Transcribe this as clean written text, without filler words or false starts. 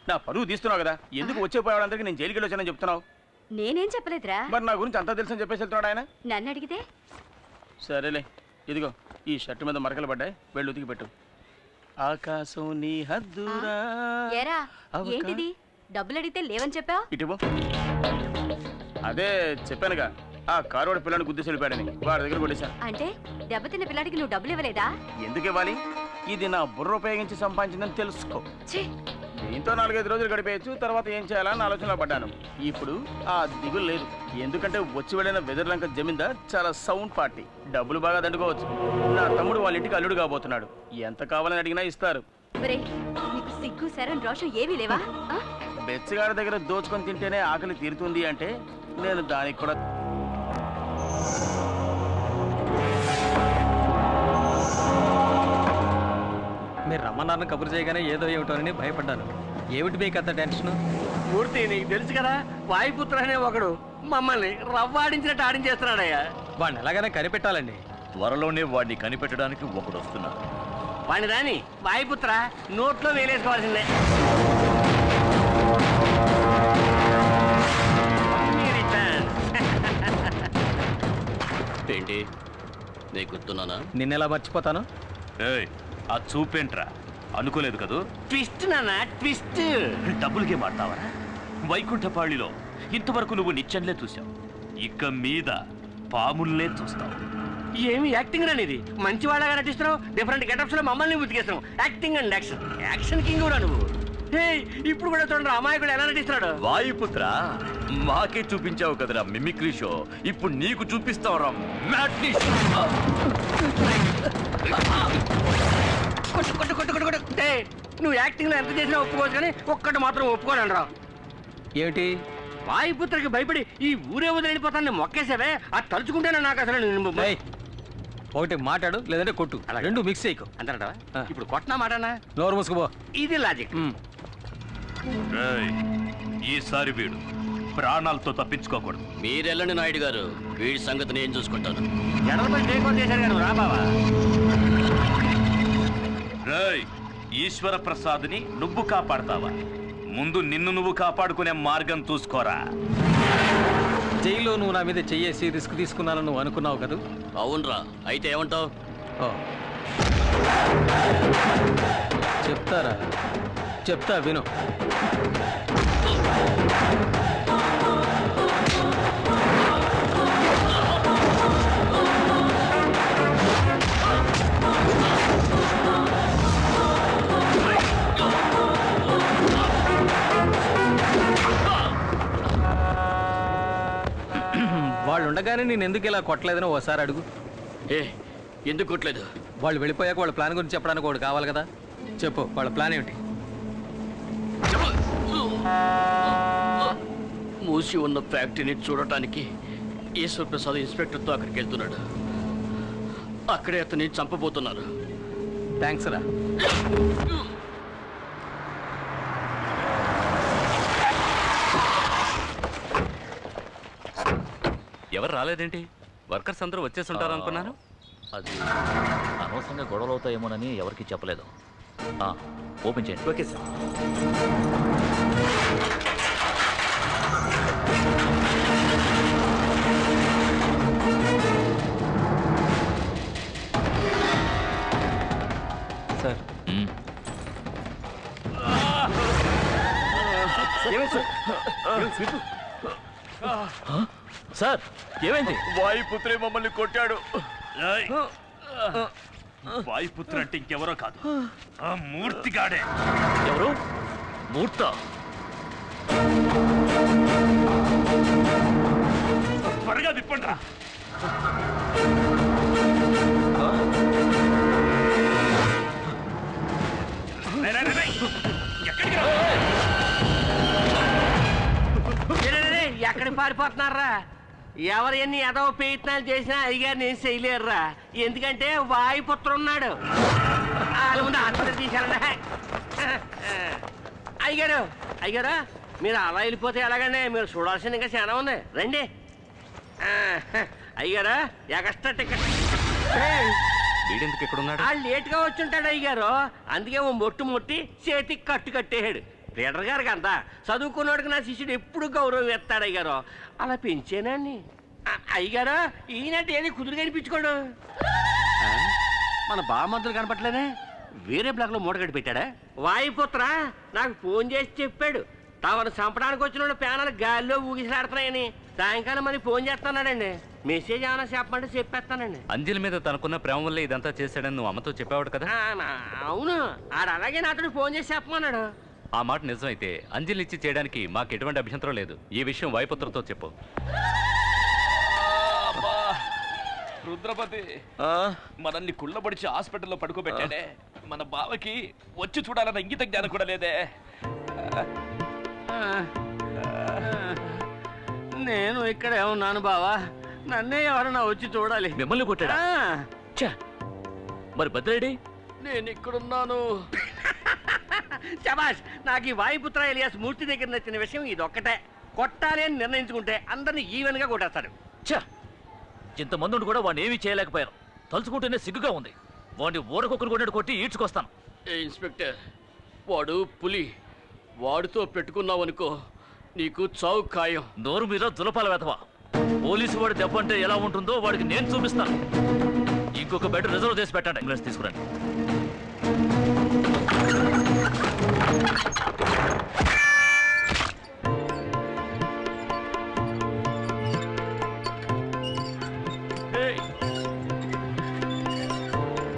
నా పరువు తీస్తున్నావు కదా, ఎందుకు వచ్చేపోయేవాళ్ళందరికీ నేను జైలుకి వచ్చానని చెప్తున్నావు? నేనేం చెప్పలేదురా. మరి నా గురించి అంతా తెలుసని చెప్పేసి వెళ్తున్నాడు ఆయన. నన్ను అడిగితే సరేలే, ఇదిగో ఈ షర్ట్ మీద మరకలు పడ్డాయి, వెళ్ళి ఉతికి పెట్టు. ఆకాశం నీ హద్దురా. ఏరా ఏంటిది, డబ్బులు అడిగితే లేవని చెప్పావు? ఇటువో. అదే చెప్పానుగా, ఆ కారువాడి పిల్లని గుద్దేసి వెళ్ళిపోయాడని, వాడి దగ్గర కొట్టేశాను. అంటే దెబ్బతిన్న పిల్లాడికి నువ్వు డబ్బులు ఇవ్వలేదా? ఎందుకు ఇవ్వాలి? ఇది నా బుర్ర ఉపయోగించి సంపాదించిందని తెలుసుకో. దీంతో 4-5 రోజులు గడిపేయచ్చు, తర్వాత ఏం చేయాలని ఆలోచనలో పడ్డాను. ఇప్పుడు ఆ దిగులు లేదు, ఎందుకంటే వచ్చి వెళ్ళిన వెదర్లంక జమీందార్ చాలా సౌండ్ పార్టీ, డబ్బులు బాగా దండుకోవచ్చు. నా తమ్ముడు వాళ్ళ ఇంటికి అల్లుడు కాబోతున్నాడు, ఎంత కావాలని అడిగినా ఇస్తారు. నీకు సిగ్గు శరం రోషం ఏమీ లేవా? బెచ్చగారి దగ్గర దోచుకొని తింటేనే ఆకలి తీరుతుంది అంటే నేను దానికి కూడా. మీరు రమ్మన్నారని కబురు చేయగానే ఏదో ఏమిటోనని భయపడ్డాను. ఏమిటి మీకు అంత టెన్షన్? మూర్తి, నీకు తెలుసు కదా, వాయుపుత్ర అనే ఒకడు మమ్మల్ని రవ్వాడించినట్టు ఆడించేస్తున్నాడయ్యా. వాడిని ఎలాగైనా కనిపెట్టాలండి. త్వరలోనే వాడిని కనిపెట్టడానికి ఒకడు వస్తున్నాడు. వాడిని రాని వాయుపుత్ర నోట్లో వేలేసుకోవాల్సిందే. ఏంటి నీకు గుర్తున్నానా? నిన్నెలా మర్చిపోతాను? ఆ చూపేంట్రా, అనుకోలేదు కదూ. ట్విస్ట్ నాన్న, ట్విస్ట్. డబ్బులకే మాట్లాడతావరా? వైకుంఠపాళిలో ఇంతవరకు నువ్వు నిత్యంలే చూసావు, ఇక మీద పాముల్నే చూస్తావు. ఏమి యాక్టింగ్ రానిది, మంచి వాళ్ళగా నటిస్తున్నావు. డిఫరెంట్ గెటప్స్ లో మమ్మల్ని ఉతికేస్తున్నావు. Acting and action, action king కూడా నువ్వు. ఇప్పుడు కూడా చూడండి అమాయకుడు ఎలా నటిస్తున్నాడు. వాయుపుత్ర, మాకే చూపించావు కదరా మిమిక్రీ షో, ఇప్పుడు నీకు చూపిస్తావురా మ్యాట్నీ షో. నువ్వు యాక్టింగ్ లో ఎంత చేసినా ఒప్పుకోవచ్చు, కానీ ఒక్కటి మాత్రం ఒప్పుకోనండి రా. ఏమిటి? వాయుపుత్రకి భయపడి ఈ ఊరే వదిలిపోతాను మొక్కేసావే, అది తలుచుకుంటేనే నాకు అసలు. ఒకటి మాట్లాడు, లేదంటే కొట్టు, రెండు మిక్స్ చేయకు. అంటారా? ఇప్పుడు కొట్టనా మాటనా? నోరు మూసుకుపో. ఇది లాజిక్. ఈసారి వీడు ప్రాణాలతో తప్పించుకోకూడదు. మీరెళ్ళండి నాయుడు గారు, వీడి సంగతి నేను చూసుకుంటాను. రా బావా. ఈశ్వర ప్రసాద్ని నువ్వు కాపాడతావా? ముందు నిన్ను నువ్వు కాపాడుకునే మార్గం చూసుకోరా. జైల్లో నువ్వు నా మీద చెయ్యేసి రిస్క్ తీసుకున్నాను నువ్వు అనుకున్నావు కదా? అవునరా, అయితే ఏమంటావు? చెప్తారా? చెప్తా, విను. వాళ్ళు ఉండగానే నేను ఎందుకు ఇలా కొట్టలేదని ఓసారి అడుగు. ఎందుకు కొట్టలేదు? వాళ్ళు వెళ్ళిపోయాక వాళ్ళ ప్లాన్ గురించి చెప్పడానికి ఒకటి కావాలి కదా. చెప్పు, వాళ్ళ ప్లాన్ ఏమిటి? మూసి ఉన్న ఫ్యాక్టరీని చూడటానికి ఈశ్వర్ ప్రసాద్ ఇన్స్పెక్టర్తో అక్కడికి వెళ్తున్నాడు. అక్కడే అతన్ని చంపబోతున్నారు. థ్యాంక్స్ రా. ఎవరు రాలేదేంటి? వర్కర్స్ అందరూ వచ్చేసి ఉంటారు అనుకున్నాను. అది అనవసరంగా గొడవలు అవుతాయేమోనని ఎవరికి చెప్పలేదు. ఓపెన్ చేయండి. Okay sir. సార్ సార్ ఏమైంది? వాయుపుత్రే మమ్మల్ని కొట్టాడు. వాయుపుత్ర అంటే ఇంకెవరో కాదు, ఆ మూర్తిగాడే. ఎవరు? మూర్త? త్వరగా విప్పండి రా. ఎక్కడికి పారిపోతున్నారా? ఎవరు ఎన్ని ఎదవ ప్రయత్నాలు చేసినా అయ్యగారు నేను చేయలేరురా. ఎందుకంటే వాయుపుత్ర ఉన్నాడు. అయ్యగారు, అయ్యగారు మీరు అలా వెళ్ళిపోతే ఎలాగండి? మీరు చూడాల్సింది ఇంకా చాలా ఉంది, రండి. అయ్యగారు ఎక్స్ట్రా టికెట్. వీడెందుకు ఇక్కడ ఉన్నాడు? లేట్గా వచ్చి ఉంటాడు అయ్యగారు, అందుకే ఓ మొట్టు ముట్టి చేతికి కట్టు కట్టేశాడు. లీడర్ గారికి అంతా చదువుకున్నోడికి నా శిష్యుడు ఎప్పుడు గౌరవం ఎత్తాడు అయ్యారో అలా పెంచేనండి. అయ్యగారు ఈయనంటే ఏది కుదురు కనిపించుకోడు. మన బామంతులు కనపట్లేదే, వేరే బ్లాక్లో మూటగడి పెట్టాడా? వాయుపుత్ర నాకు ఫోన్ చేసి చెప్పాడు తమను చంపడానికి వచ్చిన ప్యానాలు గాల్లో ఊగిసలాడుతున్నాయని. సాయంకాలం మరి ఫోన్ చేస్తున్నాడండి. మెసేజ్ ఏమైనా చెప్పమంటే చెప్పేస్తానండి. అంజలి మీద తనకున్న ప్రేమ వల్లే ఇదంతా చేశాడని నువ్వు అమ్మతో చెప్పావు కదా. అవును, ఆడు అలాగే నాతో ఫోన్ చేసి చెప్పమన్నాడు. ఆ మాట నిజమైతే అంజలి ఇచ్చి చేయడానికి మాకు ఎటువంటి అభ్యంతరం లేదు. ఈ విషయం వాయుపుత్రతో చెప్పు. రుద్రపతి మనల్ని కుళ్ళబడిచి హాస్పిటల్లో పడుకోబెట్టాడే, మన బావకి వచ్చి చూడాలన్న ఇంగిత జ్ఞానం కూడా లేదే. నేను ఇక్కడే ఉన్నాను బావా, నన్నే ఎవరన్నా వచ్చి చూడాలి. మిమ్మల్ని కొట్టాడా? మరి బద్రేడి? నేను ఇక్కడున్నాను. శబాష్, నాకు ఈ వాయుపుత్ర ఎలియాస్ మూర్తి దగ్గర నచ్చిన విషయం ఇదొక్కటే. కొట్టాలి అని నిర్ణయించుకుంటే అందరినీ ఈవెన్ గా కొట్టేస్తాడు. ఇంతమంది కూడా వాడిని ఏమీ చేయలేకపోయాను. తలుచుకుంటేనే సిగ్గుగా ఉంది. వాడిని ఊరకొక్కరు కొట్టినట్టు కొట్టి ఈడ్చుకొస్తాను. ఇన్స్పెక్టర్, వాడు పులి. వాడితో పెట్టుకున్నావనుకో నీకు చావు ఖాయం. నోరు మీద జులపాల వెతవా. పోలీసు వాడి దెబ్బ అంటే ఎలా ఉంటుందో వాడికి నేను చూపిస్తాను. ఇంకొక బెడ్ రిజర్వ్ చేసి పెట్టండి. అంబులెన్స్ తీసుకురండి.